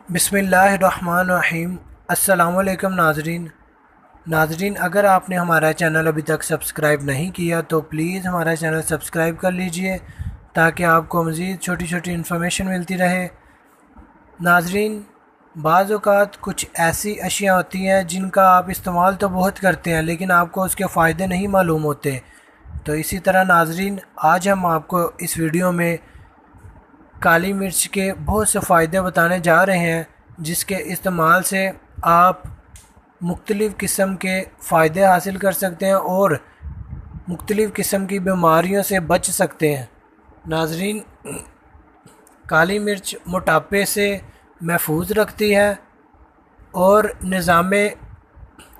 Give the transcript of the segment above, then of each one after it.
बिस्मिल्लाहिर्रहमानिर्रहीम। अस्सलाम वालेकुम नाजरीन, अगर आपने हमारा चैनल अभी तक सब्सक्राइब नहीं किया तो प्लीज़ हमारा चैनल सब्सक्राइब कर लीजिए ताकि आपको मज़ीद छोटी छोटी इन्फॉर्मेशन मिलती रहे। नाजरीन, बाज़ औक़ात कुछ ऐसी अशिया होती हैं जिनका आप इस्तेमाल तो बहुत करते हैं लेकिन आपको उसके फ़ायदे नहीं मालूम होते। तो इसी तरह नाजरीन, आज हम आपको इस वीडियो में काली मिर्च के बहुत से फ़ायदे बताने जा रहे हैं जिसके इस्तेमाल से आप मुख्तलिफ़ किस्म के फ़ायदे हासिल कर सकते हैं और मुख्तलिफ़ किस्म की बीमारियों से बच सकते हैं। नाजरीन, काली मिर्च मोटापे से महफूज रखती है और निज़ाम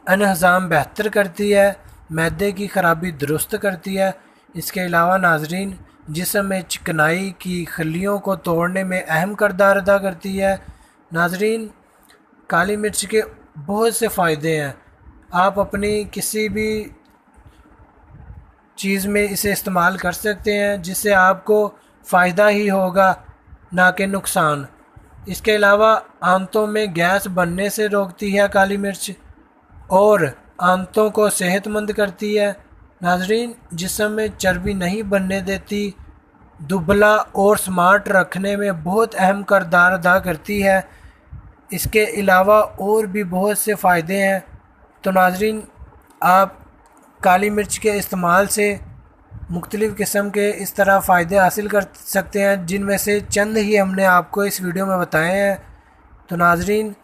अनहज़ाम बेहतर करती है, मैदे की ख़राबी दुरुस्त करती है। इसके अलावा नाजरीन, जिस्म में चिकनाई की खलियों को तोड़ने में अहम किरदार अदा करती है। नाजरीन, काली मिर्च के बहुत से फ़ायदे हैं। आप अपनी किसी भी चीज़ में इसे इस्तेमाल कर सकते हैं जिससे आपको फ़ायदा ही होगा, ना कि नुकसान। इसके अलावा आंतों में गैस बनने से रोकती है काली मिर्च और आंतों को सेहतमंद करती है। नाजरीन, जिस्म में चर्बी नहीं बनने देती, दुबला और स्मार्ट रखने में बहुत अहम किरदार अदा करती है। इसके अलावा और भी बहुत से फ़ायदे हैं। तो नाजरीन, आप काली मिर्च के इस्तेमाल से मुख्तलिफ़ किस्म के इस तरह फ़ायदे हासिल कर सकते हैं जिनमें से चंद ही हमने आपको इस वीडियो में बताए हैं। तो नाजरीन,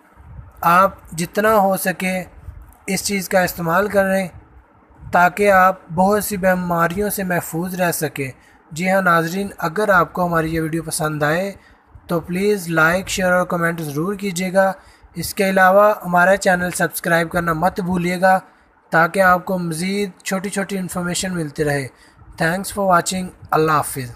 आप जितना हो सके इस चीज़ का इस्तेमाल करें ताकि आप बहुत सी बीमारियों से महफूज रह सकें। जी हाँ नाजरीन, अगर आपको हमारी ये वीडियो पसंद आए तो प्लीज़ लाइक, शेयर और कमेंट ज़रूर कीजिएगा। इसके अलावा हमारा चैनल सब्सक्राइब करना मत भूलिएगा ताकि आपको मज़ीद छोटी छोटी इन्फॉर्मेशन मिलती रहे। Thanks for watching. अल्लाह हाफिज़।